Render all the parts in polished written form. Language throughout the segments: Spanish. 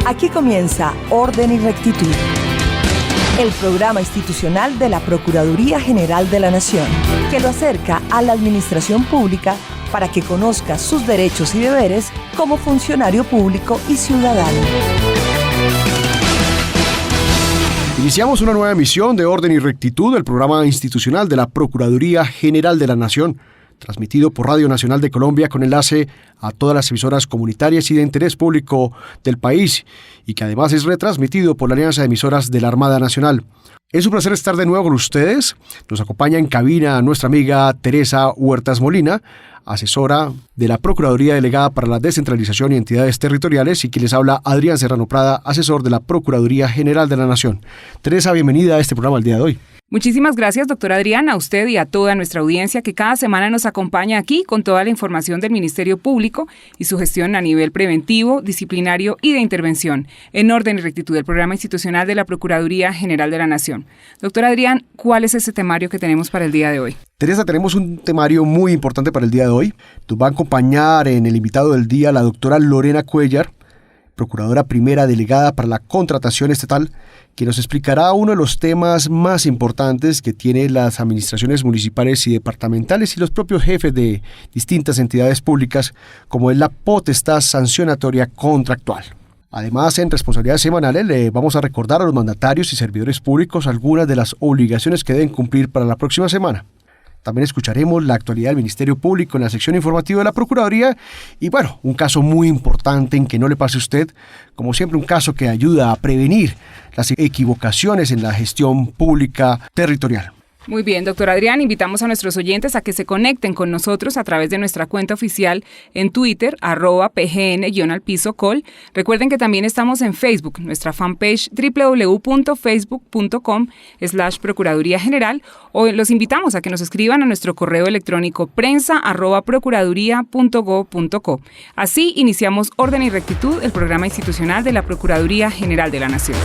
Aquí comienza Orden y Rectitud, el programa institucional de la Procuraduría General de la Nación, que lo acerca a la administración pública para que conozca sus derechos y deberes como funcionario público y ciudadano. Iniciamos una nueva emisión de Orden y Rectitud, el programa institucional de la Procuraduría General de la Nación, transmitido por Radio Nacional de Colombia con enlace a todas las emisoras comunitarias y de interés público del país, y que además es retransmitido por la Alianza de Emisoras de la Armada Nacional. Es un placer estar de nuevo con ustedes. Nos acompaña en cabina nuestra amiga Teresa Huertas Molina, asesora de la Procuraduría Delegada para la Descentralización y Entidades Territoriales, y quien les habla Adrián Serrano Prada, asesor de la Procuraduría General de la Nación. Teresa, bienvenida a este programa el día de hoy. Muchísimas gracias, doctor Adrián, a usted y a toda nuestra audiencia que cada semana nos acompaña aquí con toda la información del Ministerio Público y su gestión a nivel preventivo, disciplinario y de intervención, en orden y rectitud del programa institucional de la Procuraduría General de la Nación. Doctor Adrián, ¿cuál es ese temario que tenemos para el día de hoy? Teresa, tenemos un temario muy importante para el día de hoy. Nos va a acompañar en el invitado del día la doctora Lorena Cuéllar, Procuradora Primera Delegada para la Contratación Estatal, que nos explicará uno de los temas más importantes que tienen las administraciones municipales y departamentales y los propios jefes de distintas entidades públicas, como es la potestad sancionatoria contractual. Además, en responsabilidades semanales le vamos a recordar a los mandatarios y servidores públicos algunas de las obligaciones que deben cumplir para la próxima semana. También escucharemos la actualidad del Ministerio Público en la sección informativa de la Procuraduría y, bueno, un caso muy importante en que no le pase a usted, como siempre, un caso que ayuda a prevenir las equivocaciones en la gestión pública territorial. Muy bien, doctor Adrián, invitamos a nuestros oyentes a que se conecten con nosotros a través de nuestra cuenta oficial en Twitter, @pgn_alpisocol. Recuerden que también estamos en Facebook, nuestra fanpage www.facebook.com/Procuraduría General, o los invitamos a que nos escriban a nuestro correo electrónico prensa@procuraduría.go.co. Así iniciamos Orden y Rectitud, el programa institucional de la Procuraduría General de la Nación.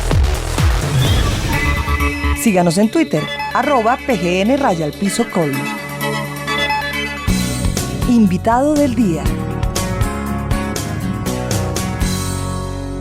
Síganos en Twitter, @PGN_alpisocol. Invitado del día.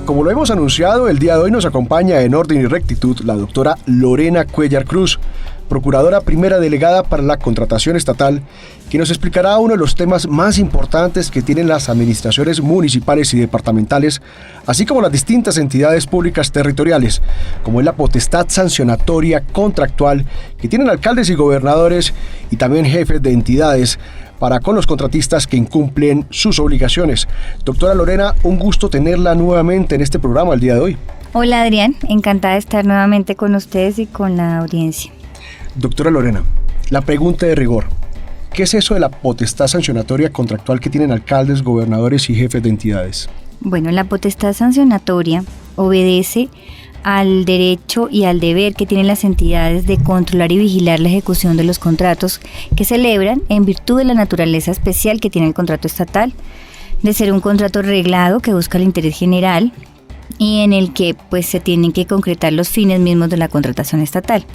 Como lo hemos anunciado, el día de hoy nos acompaña en Orden y Rectitud la doctora Lorena Cuéllar Cruz, Procuradora Primera Delegada para la Contratación Estatal, que nos explicará uno de los temas más importantes que tienen las administraciones municipales y departamentales, así como las distintas entidades públicas territoriales, como es la potestad sancionatoria contractual que tienen alcaldes y gobernadores y también jefes de entidades para con los contratistas que incumplen sus obligaciones. Doctora Lorena, un gusto tenerla nuevamente en este programa el día de hoy. Hola Adrián, encantada de estar nuevamente con ustedes y con la audiencia. Doctora Lorena, la pregunta de rigor. ¿Qué es eso de la potestad sancionatoria contractual que tienen alcaldes, gobernadores y jefes de entidades? Bueno, la potestad sancionatoria obedece al derecho y al deber que tienen las entidades de controlar y vigilar la ejecución de los contratos que celebran en virtud de la naturaleza especial que tiene el contrato estatal, de ser un contrato reglado que busca el interés general y en el que pues se tienen que concretar los fines mismos de la contratación estatal.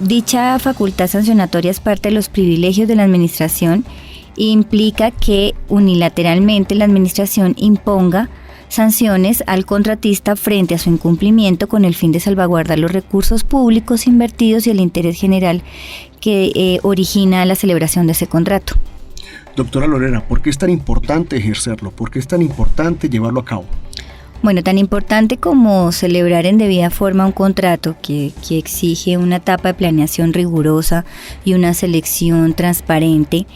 Dicha facultad sancionatoria es parte de los privilegios de la administración e implica que unilateralmente la administración imponga sanciones al contratista frente a su incumplimiento con el fin de salvaguardar los recursos públicos invertidos y el interés general que origina la celebración de ese contrato. Doctora Lorena, ¿por qué es tan importante ejercerlo? ¿Por qué es tan importante llevarlo a cabo? Bueno, tan importante como celebrar en debida forma un contrato que exige una etapa de planeación rigurosa y una selección transparente,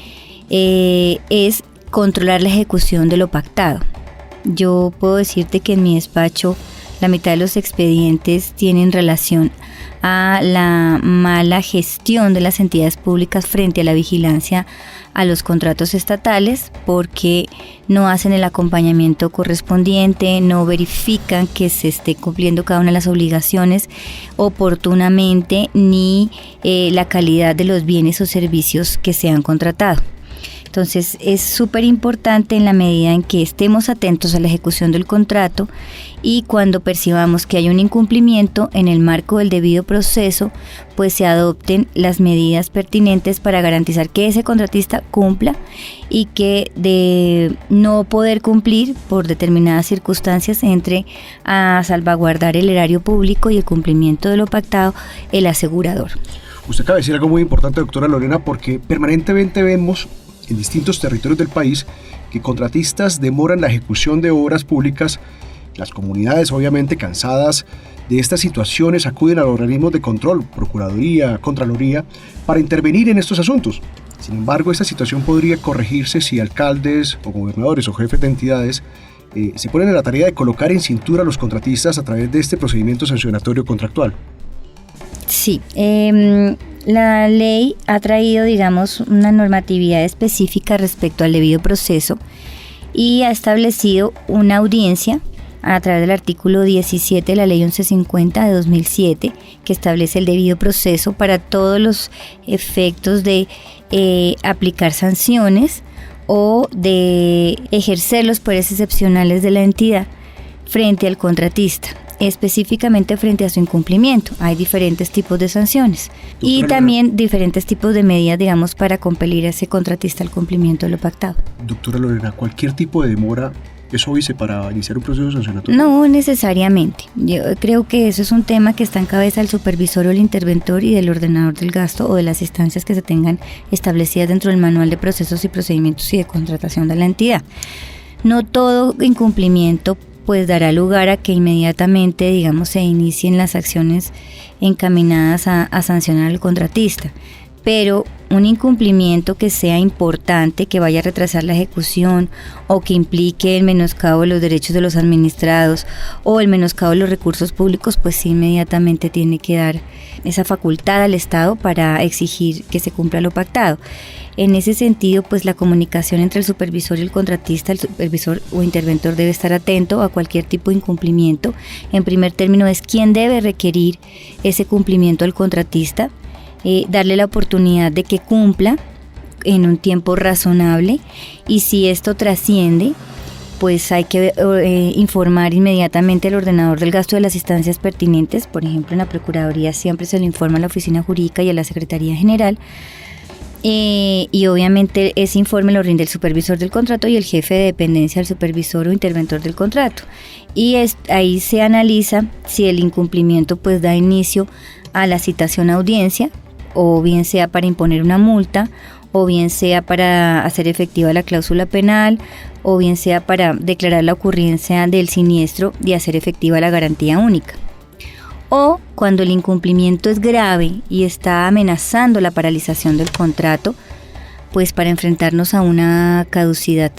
es controlar la ejecución de lo pactado. Yo puedo decirte que en mi despacho la mitad de los expedientes tienen relación a la mala gestión de las entidades públicas frente a la vigilancia a los contratos estatales, porque no hacen el acompañamiento correspondiente, no verifican que se esté cumpliendo cada una de las obligaciones oportunamente, ni la calidad de los bienes o servicios que se han contratado. Entonces es súper importante en la medida en que estemos atentos a la ejecución del contrato y cuando percibamos que hay un incumplimiento en el marco del debido proceso, pues se adopten las medidas pertinentes para garantizar que ese contratista cumpla y que de no poder cumplir por determinadas circunstancias entre a salvaguardar el erario público y el cumplimiento de lo pactado el asegurador. Usted acaba de decir algo muy importante, doctora Lorena, porque permanentemente vemos en distintos territorios del país que contratistas demoran la ejecución de obras públicas. Las comunidades, obviamente cansadas de estas situaciones, acuden a los organismos de control, Procuraduría, Contraloría, para intervenir en estos asuntos. Sin embargo, esta situación podría corregirse si alcaldes o gobernadores o jefes de entidades se ponen en la tarea de colocar en cintura a los contratistas a través de este procedimiento sancionatorio contractual. Sí, la ley ha traído, digamos, una normatividad específica respecto al debido proceso y ha establecido una audiencia a través del artículo 17 de la ley 1150 de 2007, que establece el debido proceso para todos los efectos de aplicar sanciones o de ejercer los poderes excepcionales de la entidad frente al contratista, específicamente frente a su incumplimiento. Hay diferentes tipos de sanciones y también diferentes tipos de medidas, digamos, para compelir a ese contratista al cumplimiento de lo pactado. Doctora Lorena, ¿cualquier tipo de demora es óbice para iniciar un proceso sancionatorio? No necesariamente. Yo creo que eso es un tema que está en cabeza del supervisor o el interventor y del ordenador del gasto o de las instancias que se tengan establecidas dentro del manual de procesos y procedimientos y de contratación de la entidad. No todo incumplimiento pues dará lugar a que inmediatamente, digamos, se inicien las acciones encaminadas a sancionar al contratista. Pero un incumplimiento que sea importante, que vaya a retrasar la ejecución o que implique el menoscabo de los derechos de los administrados o el menoscabo de los recursos públicos, pues sí, inmediatamente tiene que dar esa facultad al Estado para exigir que se cumpla lo pactado. En ese sentido, pues la comunicación entre el supervisor y el contratista, el supervisor o interventor debe estar atento a cualquier tipo de incumplimiento. En primer término es quién debe requerir ese cumplimiento al contratista, darle la oportunidad de que cumpla en un tiempo razonable y si esto trasciende, pues hay que informar inmediatamente al ordenador del gasto de las instancias pertinentes. Por ejemplo, en la Procuraduría siempre se le informa a la Oficina Jurídica y a la Secretaría General. Y obviamente ese informe lo rinde el supervisor del contrato y el jefe de dependencia del supervisor o interventor del contrato. Y ahí se analiza si el incumplimiento pues da inicio a la citación a audiencia, o bien sea para imponer una multa, o bien sea para hacer efectiva la cláusula penal, o bien sea para declarar la ocurrencia del siniestro y hacer efectiva la garantía única. O cuando el incumplimiento es grave y está amenazando la paralización del contrato, pues para enfrentarnos a una caducidad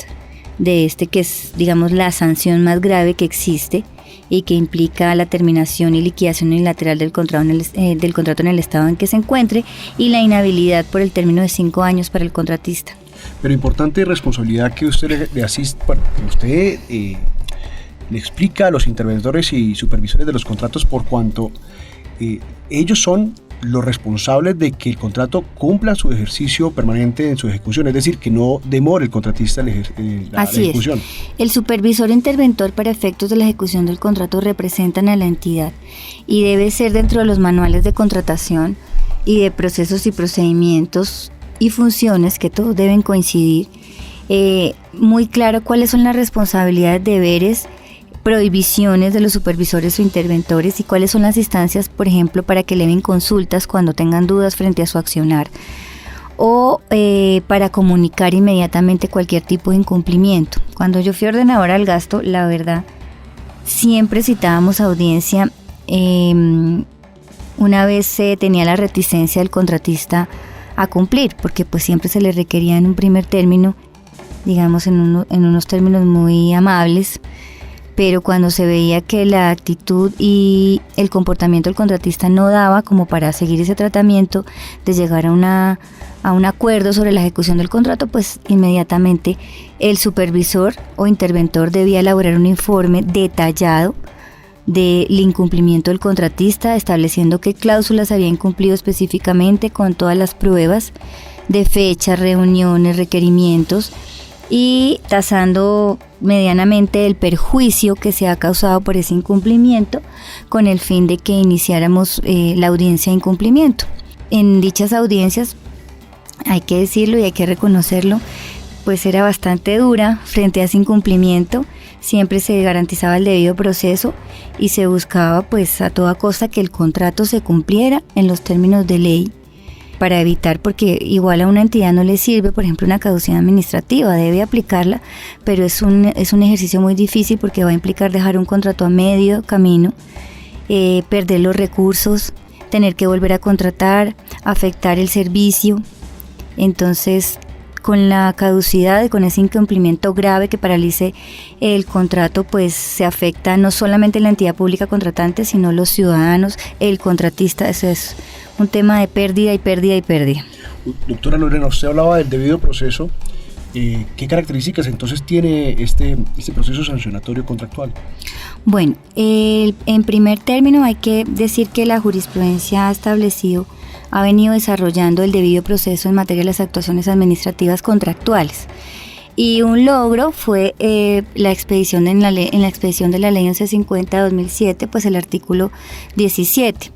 de que es, digamos, la sanción más grave que existe y que implica la terminación y liquidación unilateral del contrato en el estado en que se encuentre y la inhabilidad por el término de 5 años para el contratista. Pero importante responsabilidad que usted le asista, usted le explica a los interventores y supervisores de los contratos por cuanto ellos son los responsables de que el contrato cumpla su ejercicio permanente en su ejecución, es decir, que no demore el contratista la ejecución. Es. El supervisor interventor para efectos de la ejecución del contrato representan a la entidad y debe ser dentro de los manuales de contratación y de procesos y procedimientos y funciones que todos deben coincidir, muy claro cuáles son las responsabilidades, deberes, prohibiciones de los supervisores o interventores y cuáles son las instancias, por ejemplo, para que eleven consultas cuando tengan dudas frente a su accionar o para comunicar inmediatamente cualquier tipo de incumplimiento. Cuando yo fui ordenadora del gasto, la verdad, siempre citábamos audiencia. Una vez se tenía la reticencia del contratista a cumplir, porque pues siempre se le requería en un primer término, digamos en unos términos muy amables, pero cuando se veía que la actitud y el comportamiento del contratista no daba como para seguir ese tratamiento, de llegar a un acuerdo sobre la ejecución del contrato, pues inmediatamente el supervisor o interventor debía elaborar un informe detallado del incumplimiento del contratista, estableciendo qué cláusulas había incumplido específicamente con todas las pruebas de fechas, reuniones, requerimientos y tasando medianamente el perjuicio que se ha causado por ese incumplimiento con el fin de que iniciáramos la audiencia de incumplimiento. En dichas audiencias, hay que decirlo y hay que reconocerlo, pues era bastante dura frente a ese incumplimiento. Siempre se garantizaba el debido proceso y se buscaba pues a toda costa que el contrato se cumpliera en los términos de ley para evitar, porque igual a una entidad no le sirve, por ejemplo, una caducidad administrativa, debe aplicarla, pero es un ejercicio muy difícil porque va a implicar dejar un contrato a medio camino, perder los recursos, tener que volver a contratar, afectar el servicio. Entonces, con la caducidad y con ese incumplimiento grave que paralice el contrato, pues se afecta no solamente la entidad pública contratante, sino los ciudadanos, el contratista. Eso es un tema de pérdida y pérdida y pérdida. Doctora Lorena, usted hablaba del debido proceso. ¿Qué características entonces tiene este proceso sancionatorio contractual? Bueno, en primer término hay que decir que la jurisprudencia ha venido desarrollando el debido proceso en materia de las actuaciones administrativas contractuales. Y un logro fue la expedición de la ley 1150 de 2007, pues el artículo 17.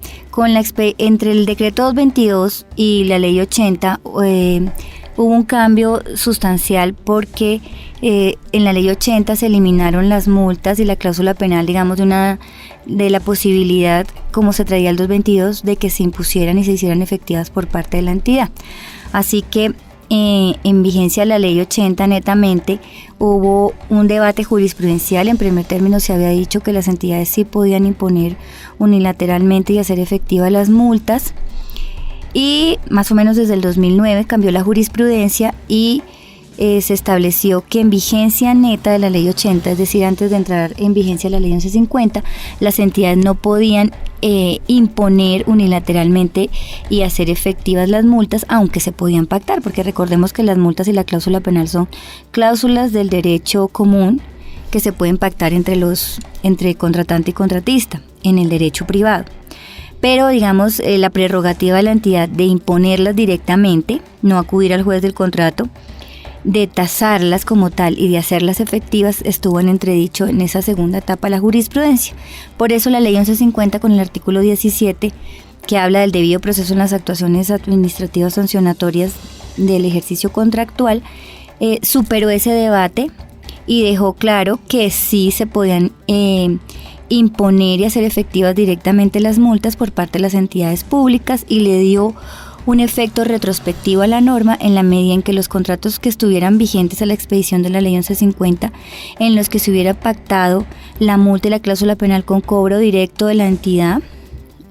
Entre el decreto 222 y la ley 80 hubo un cambio sustancial porque en la ley 80 se eliminaron las multas y la cláusula penal, digamos, de la posibilidad, como se traía el 222, de que se impusieran y se hicieran efectivas por parte de la entidad. Así que en vigencia de la ley 80 netamente hubo un debate jurisprudencial. En primer término se había dicho que las entidades sí podían imponer unilateralmente y hacer efectivas las multas, y más o menos desde el 2009 cambió la jurisprudencia y se estableció que en vigencia neta de la ley 80, es decir, antes de entrar en vigencia la ley 1150, las entidades no podían imponer unilateralmente y hacer efectivas las multas, aunque se podían pactar, porque recordemos que las multas y la cláusula penal son cláusulas del derecho común que se pueden pactar entre contratante y contratista en el derecho privado. Pero digamos, la prerrogativa de la entidad de imponerlas directamente, no acudir al juez del contrato, de tasarlas como tal y de hacerlas efectivas, estuvo en entredicho en esa segunda etapa de la jurisprudencia. Por eso la ley 1150 con el artículo 17, que habla del debido proceso en las actuaciones administrativas sancionatorias del ejercicio contractual, superó ese debate y dejó claro que sí se podían imponer y hacer efectivas directamente las multas por parte de las entidades públicas, y le dio un efecto retrospectivo a la norma en la medida en que los contratos que estuvieran vigentes a la expedición de la ley 1150, en los que se hubiera pactado la multa y la cláusula penal con cobro directo de la entidad,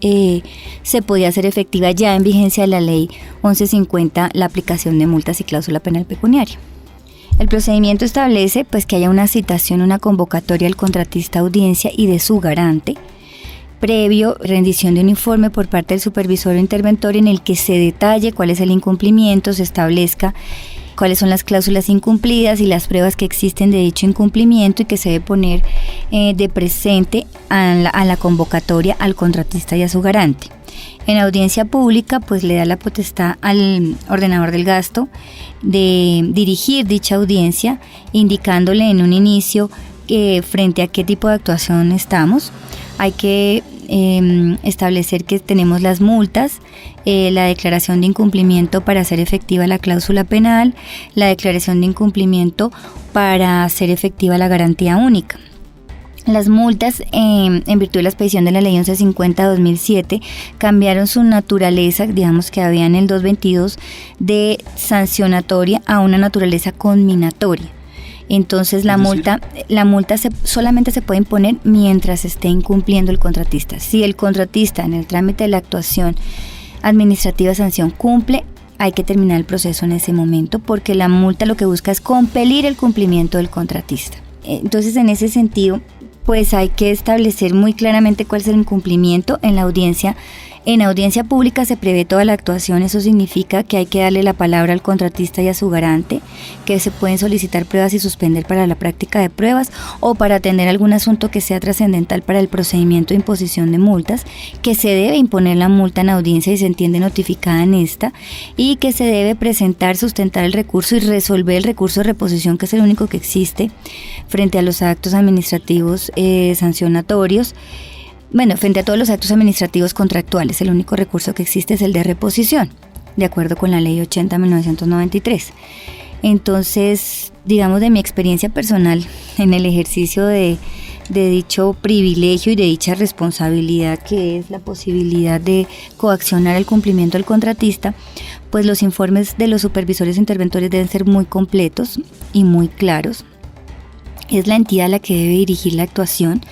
se podía hacer efectiva ya en vigencia de la ley 1150 la aplicación de multas y cláusula penal pecuniaria. El procedimiento establece pues que haya una citación, una convocatoria al contratista a audiencia y de su garante, previo rendición de un informe por parte del supervisor o interventor en el que se detalle cuál es el incumplimiento, se establezca cuáles son las cláusulas incumplidas y las pruebas que existen de dicho incumplimiento, y que se debe poner de presente a la convocatoria al contratista y a su garante. En audiencia pública, pues le da la potestad al ordenador del gasto de dirigir dicha audiencia, indicándole en un inicio frente a qué tipo de actuación estamos. Hay que establecer que tenemos las multas, la declaración de incumplimiento para hacer efectiva la cláusula penal, la declaración de incumplimiento para hacer efectiva la garantía única. Las multas, en virtud de la expedición de la ley 1150 de 2007, cambiaron su naturaleza, digamos que había en el 222, de sancionatoria a una naturaleza conminatoria. Entonces la multa solamente se puede imponer mientras esté incumpliendo el contratista. Si el contratista en el trámite de la actuación administrativa de sanción cumple, hay que terminar el proceso en ese momento, porque la multa lo que busca es compelir el cumplimiento del contratista. Entonces, en ese sentido, pues hay que establecer muy claramente cuál es el incumplimiento. En la audiencia En audiencia pública se prevé toda la actuación, eso significa que hay que darle la palabra al contratista y a su garante, que se pueden solicitar pruebas y suspender para la práctica de pruebas o para atender algún asunto que sea trascendental para el procedimiento de imposición de multas, que se debe imponer la multa en audiencia y se entiende notificada en esta, y que se debe presentar, sustentar el recurso y resolver el recurso de reposición, que es el único que existe frente a los actos administrativos sancionatorios. Bueno, frente a todos los actos administrativos contractuales, el único recurso que existe es el de reposición, de acuerdo con la Ley 80/1993. Entonces, digamos, de mi experiencia personal en el ejercicio de dicho privilegio y de dicha responsabilidad, que es la posibilidad de coaccionar el cumplimiento del contratista, pues los informes de los supervisores interventores deben ser muy completos y muy claros. Es la entidad la que debe dirigir la actuación.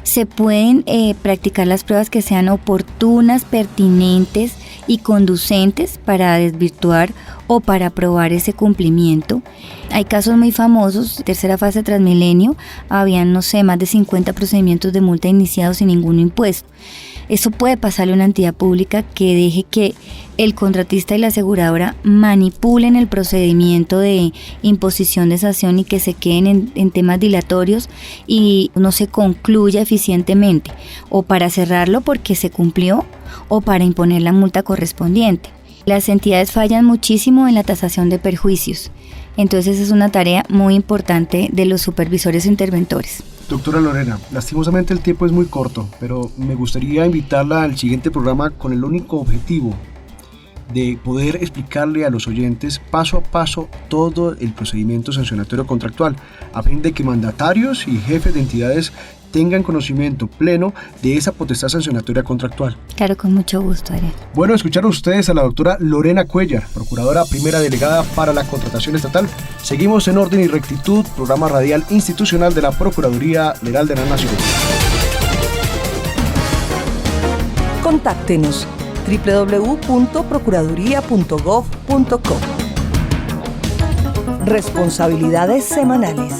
Se pueden practicar las pruebas que sean oportunas, pertinentes y conducentes para desvirtuar o para probar ese cumplimiento. Hay casos muy famosos, tercera fase Transmilenio, habían, más de 50 procedimientos de multa iniciados sin ningún impuesto. Eso puede pasarle a una entidad pública que deje que el contratista y la aseguradora manipulen el procedimiento de imposición de sanción y que se queden en temas dilatorios y no se concluya eficientemente, o para cerrarlo porque se cumplió o para imponer la multa correspondiente. Las entidades fallan muchísimo en la tasación de perjuicios, entonces es una tarea muy importante de los supervisores interventores. Doctora Lorena, lastimosamente el tiempo es muy corto, pero me gustaría invitarla al siguiente programa con el único objetivo de poder explicarle a los oyentes paso a paso todo el procedimiento sancionatorio contractual, a fin de que mandatarios y jefes de entidades tengan conocimiento pleno de esa potestad sancionatoria contractual. Claro, con mucho gusto, Ariel. Bueno, escucharon ustedes a la doctora Lorena Cuellar, procuradora primera delegada para la contratación estatal. Seguimos en Orden y Rectitud, programa radial institucional de la Procuraduría General de la Nación. Contáctenos www.procuraduría.gov.co. Responsabilidades semanales.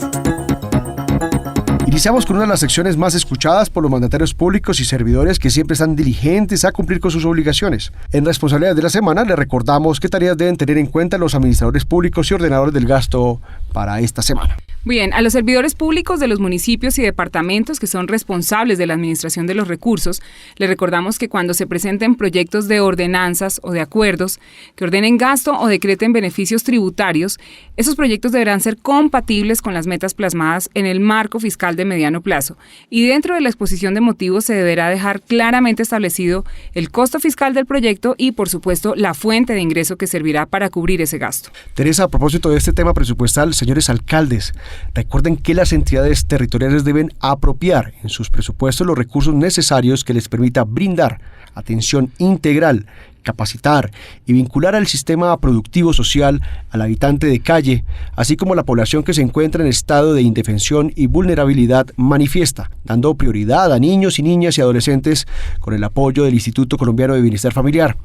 Iniciamos con una de las secciones más escuchadas por los mandatarios públicos y servidores que siempre están diligentes a cumplir con sus obligaciones. En Responsabilidades de la Semana les recordamos qué tareas deben tener en cuenta los administradores públicos y ordenadores del gasto para esta semana. Bien, a los servidores públicos de los municipios y departamentos que son responsables de la administración de los recursos, les recordamos que cuando se presenten proyectos de ordenanzas o de acuerdos que ordenen gasto o decreten beneficios tributarios, esos proyectos deberán ser compatibles con las metas plasmadas en el marco fiscal de mediano plazo, y dentro de la exposición de motivos se deberá dejar claramente establecido el costo fiscal del proyecto y, por supuesto, la fuente de ingreso que servirá para cubrir ese gasto. Teresa, a propósito de este tema presupuestal, señores alcaldes, recuerden que las entidades territoriales deben apropiar en sus presupuestos los recursos necesarios que les permita brindar atención integral, capacitar y vincular al sistema productivo social al habitante de calle, así como la población que se encuentra en estado de indefensión y vulnerabilidad manifiesta, dando prioridad a niños y niñas y adolescentes con el apoyo del Instituto Colombiano de Bienestar Familiar.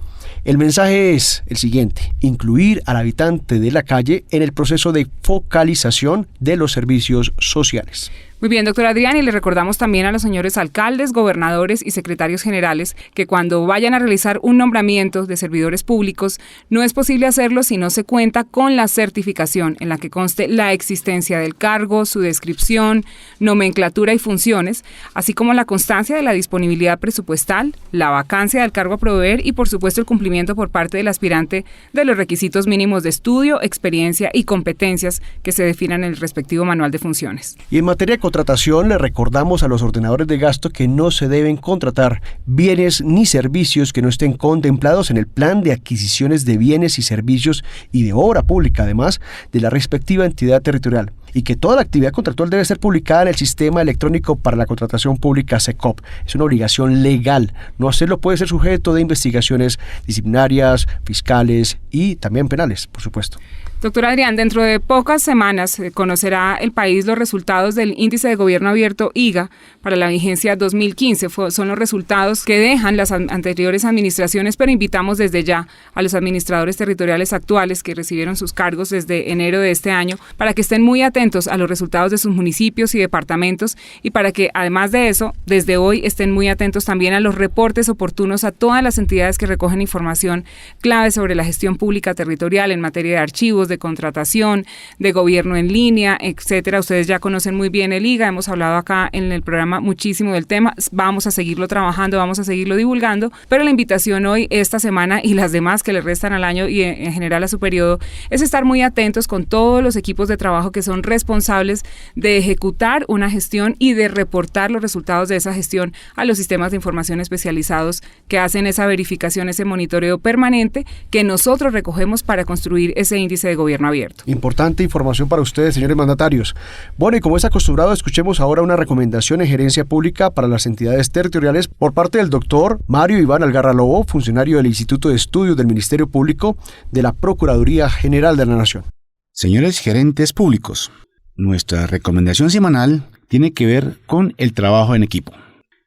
El mensaje es el siguiente: incluir al habitante de la calle en el proceso de focalización de los servicios sociales. Muy bien, doctora Adrián, y le recordamos también a los señores alcaldes, gobernadores y secretarios generales que cuando vayan a realizar un nombramiento de servidores públicos, no es posible hacerlo si no se cuenta con la certificación en la que conste la existencia del cargo, su descripción, nomenclatura y funciones, así como la constancia de la disponibilidad presupuestal, la vacancia del cargo a proveer y, por supuesto, el cumplimiento por parte del aspirante de los requisitos mínimos de estudio, experiencia y competencias que se definan en el respectivo manual de funciones. Y en materia de contratación, le recordamos a los ordenadores de gasto que no se deben contratar bienes ni servicios que no estén contemplados en el plan de adquisiciones de bienes y servicios y de obra pública, además de la respectiva entidad territorial, y que toda la actividad contractual debe ser publicada en el Sistema Electrónico para la Contratación Pública SECOP. Es una obligación legal. No hacerlo puede ser sujeto de investigaciones disciplinarias, fiscales y también penales, por supuesto. Doctor Adrián, dentro de pocas semanas conocerá el país los resultados del Índice de Gobierno Abierto IGA para la vigencia 2015. Son los resultados que dejan las anteriores administraciones, pero invitamos desde ya a los administradores territoriales actuales que recibieron sus cargos desde enero de este año para que estén muy atentos a los resultados de sus municipios y departamentos y para que, además de eso, desde hoy estén muy atentos también a los reportes oportunos a todas las entidades que recogen información clave sobre la gestión pública territorial en materia de archivos, de contratación, de gobierno en línea, etcétera. Ustedes ya conocen muy bien el IGA, hemos hablado acá en el programa muchísimo del tema, vamos a seguirlo trabajando, vamos a seguirlo divulgando, pero la invitación hoy, esta semana y las demás que le restan al año y en general a su periodo, es estar muy atentos con todos los equipos de trabajo que son responsables de ejecutar una gestión y de reportar los resultados de esa gestión a los sistemas de información especializados que hacen esa verificación, ese monitoreo permanente que nosotros recogemos para construir ese índice de gobierno abierto. Importante información para ustedes, señores mandatarios. Bueno, y como es acostumbrado, escuchemos ahora una recomendación en gerencia pública para las entidades territoriales por parte del doctor Mario Iván Algarra Lobo, funcionario del Instituto de Estudios del Ministerio Público de la Procuraduría General de la Nación. Señores gerentes públicos, nuestra recomendación semanal tiene que ver con el trabajo en equipo,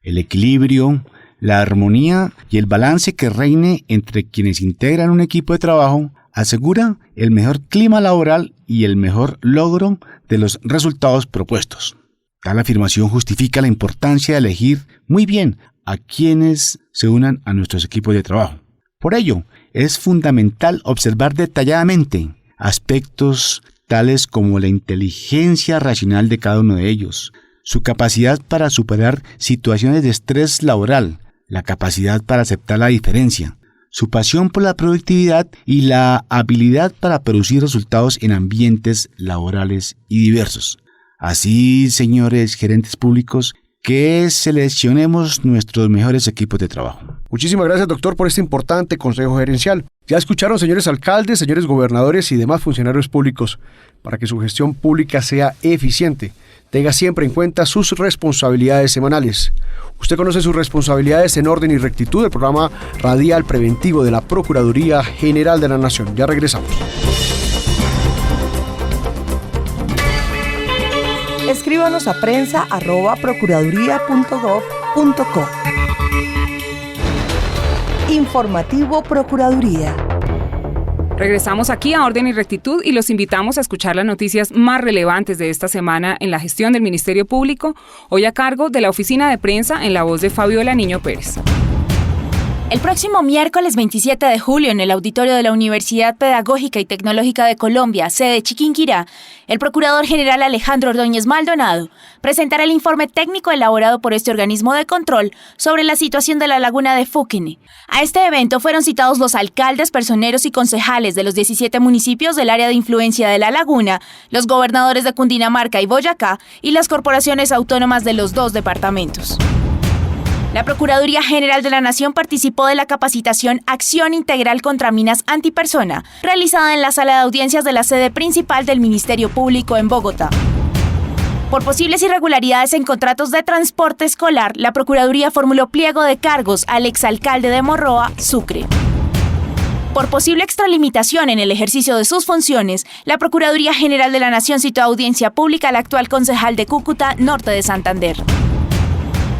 el equilibrio, la armonía y el balance que reine entre quienes integran un equipo de trabajo asegura el mejor clima laboral y el mejor logro de los resultados propuestos. Tal afirmación justifica la importancia de elegir muy bien a quienes se unan a nuestros equipos de trabajo. Por ello, es fundamental observar detalladamente aspectos tales como la inteligencia racional de cada uno de ellos, su capacidad para superar situaciones de estrés laboral, la capacidad para aceptar la diferencia, su pasión por la productividad y la habilidad para producir resultados en ambientes laborales y diversos. Así, señores gerentes públicos, que seleccionemos nuestros mejores equipos de trabajo. Muchísimas gracias, doctor, por este importante consejo gerencial. Ya escucharon, señores alcaldes, señores gobernadores y demás funcionarios públicos, para que su gestión pública sea eficiente. Tenga siempre en cuenta sus responsabilidades semanales. Usted conoce sus responsabilidades en Orden y Rectitud, el programa radial preventivo de la Procuraduría General de la Nación. Ya regresamos. Escríbanos a prensa@procuraduría.gov.co. Informativo Procuraduría. Regresamos aquí a Orden y Rectitud y los invitamos a escuchar las noticias más relevantes de esta semana en la gestión del Ministerio Público, hoy a cargo de la Oficina de Prensa en la voz de Fabiola Niño Pérez. El próximo miércoles 27 de julio, en el auditorio de la Universidad Pedagógica y Tecnológica de Colombia, sede Chiquinquirá, el Procurador General Alejandro Ordóñez Maldonado presentará el informe técnico elaborado por este organismo de control sobre la situación de la laguna de Fuquene. A este evento fueron citados los alcaldes, personeros y concejales de los 17 municipios del área de influencia de la laguna, los gobernadores de Cundinamarca y Boyacá y las corporaciones autónomas de los 2 departamentos. La Procuraduría General de la Nación participó de la capacitación Acción Integral contra Minas Antipersona, realizada en la sala de audiencias de la sede principal del Ministerio Público en Bogotá. Por posibles irregularidades en contratos de transporte escolar, la Procuraduría formuló pliego de cargos al exalcalde de Morroa, Sucre. Por posible extralimitación en el ejercicio de sus funciones, la Procuraduría General de la Nación citó a audiencia pública al actual concejal de Cúcuta, norte de Santander.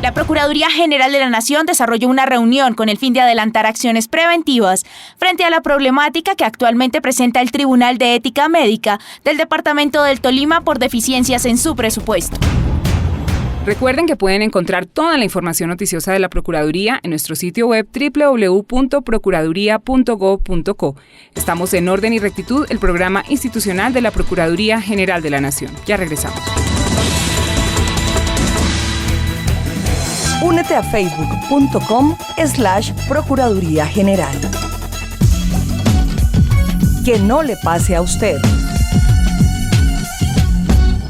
La Procuraduría General de la Nación desarrolló una reunión con el fin de adelantar acciones preventivas frente a la problemática que actualmente presenta el Tribunal de Ética Médica del Departamento del Tolima por deficiencias en su presupuesto. Recuerden que pueden encontrar toda la información noticiosa de la Procuraduría en nuestro sitio web www.procuraduría.gov.co. Estamos en Orden y Rectitud, el programa institucional de la Procuraduría General de la Nación. Ya regresamos. Únete a facebook.com/Procuraduría General. Que no le pase a usted.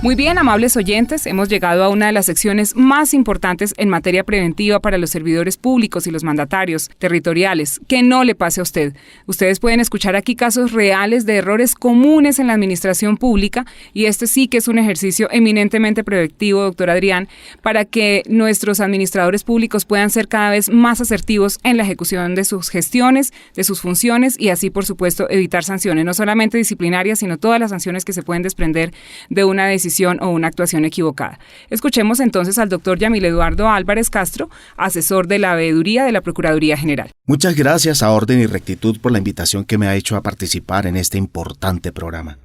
Muy bien, amables oyentes, hemos llegado a una de las secciones más importantes en materia preventiva para los servidores públicos y los mandatarios territoriales. Que no le pase a usted. Ustedes pueden escuchar aquí casos reales de errores comunes en la administración pública y este sí que es un ejercicio eminentemente preventivo, doctor Adrián, para que nuestros administradores públicos puedan ser cada vez más asertivos en la ejecución de sus gestiones, de sus funciones y así, por supuesto, evitar sanciones, no solamente disciplinarias, sino todas las sanciones que se pueden desprender de una decisión o una actuación equivocada. Escuchemos entonces al doctor Yamil Eduardo Álvarez Castro, asesor de la Veeduría de la Procuraduría General. Muchas gracias a Orden y Rectitud por la invitación que me ha hecho a participar en este importante programa.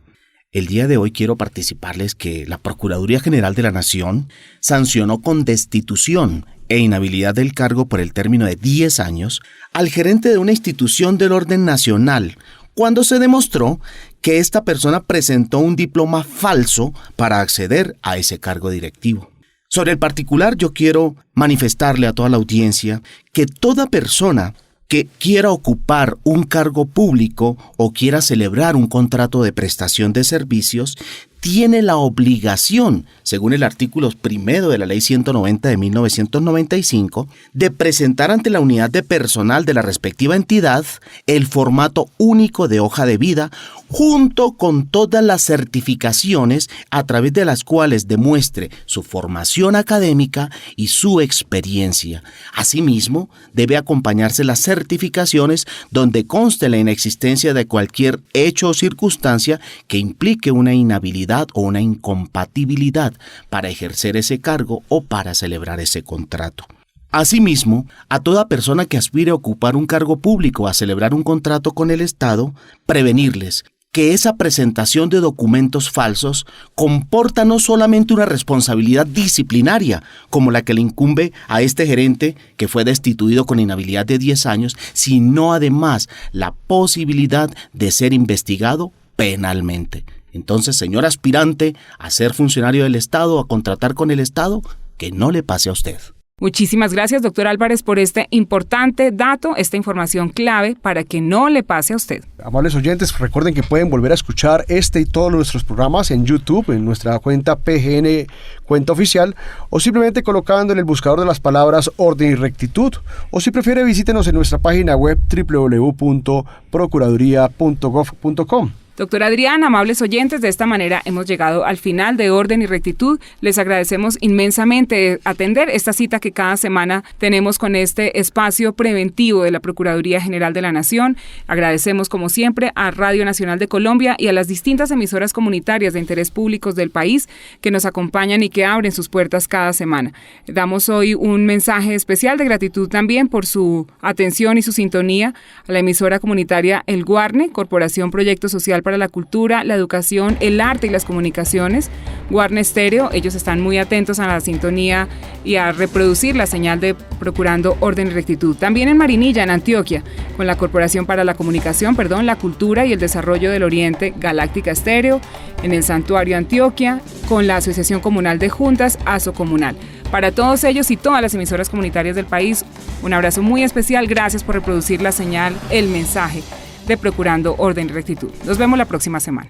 El día de hoy quiero participarles que la Procuraduría General de la Nación sancionó con destitución e inhabilidad del cargo por el término de 10 años al gerente de una institución del orden nacional, cuando se demostró que esta persona presentó un diploma falso para acceder a ese cargo directivo. Sobre el particular, yo quiero manifestarle a toda la audiencia que toda persona que quiera ocupar un cargo público o quiera celebrar un contrato de prestación de servicios tiene la obligación, según el artículo 1 de la Ley 190 de 1995, de presentar ante la unidad de personal de la respectiva entidad el formato único de hoja de vida, junto con todas las certificaciones a través de las cuales demuestre su formación académica y su experiencia. Asimismo, debe acompañarse las certificaciones donde conste la inexistencia de cualquier hecho o circunstancia que implique una inhabilidad o una incompatibilidad para ejercer ese cargo o para celebrar ese contrato. Asimismo, a toda persona que aspire a ocupar un cargo público o a celebrar un contrato con el Estado, prevenirles que esa presentación de documentos falsos comporta no solamente una responsabilidad disciplinaria, como la que le incumbe a este gerente que fue destituido con inhabilidad de 10 años, sino además la posibilidad de ser investigado penalmente. Entonces, señor aspirante a ser funcionario del Estado, a contratar con el Estado, que no le pase a usted. Muchísimas gracias, doctor Álvarez, por este importante dato, esta información clave para que no le pase a usted. Amables oyentes, recuerden que pueden volver a escuchar este y todos nuestros programas en YouTube, en nuestra cuenta PGN, cuenta oficial, o simplemente colocando en el buscador de las palabras Orden y Rectitud, o si prefiere visítenos en nuestra página web www.procuraduría.gov.com. Doctor Adrián, amables oyentes, de esta manera hemos llegado al final de Orden y Rectitud. Les agradecemos inmensamente atender esta cita que cada semana tenemos con este espacio preventivo de la Procuraduría General de la Nación. Agradecemos, como siempre, a Radio Nacional de Colombia y a las distintas emisoras comunitarias de interés públicos del país que nos acompañan y que abren sus puertas cada semana. Damos hoy un mensaje especial de gratitud también por su atención y su sintonía a la emisora comunitaria El Guarne, Corporación Proyecto Social para la Cultura, la Educación, el Arte y las Comunicaciones, Guarne Estéreo. Ellos están muy atentos a la sintonía y a reproducir la señal de Procurando Orden y Rectitud. También en Marinilla, en Antioquia, con la Corporación para la Comunicación, la Cultura y el Desarrollo del Oriente, Galáctica Estéreo, en el Santuario Antioquia, con la Asociación Comunal de Juntas, ASO Comunal. Para todos ellos y todas las emisoras comunitarias del país, un abrazo muy especial. Gracias por reproducir la señal, el mensaje de Procurando Orden y Rectitud. Nos vemos la próxima semana.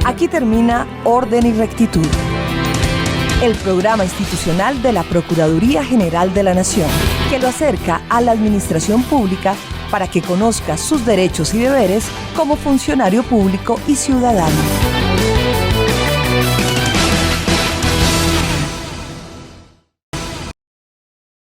Aquí termina Orden y Rectitud, el programa institucional de la Procuraduría General de la Nación, que lo acerca a la administración pública para que conozca sus derechos y deberes como funcionario público y ciudadano.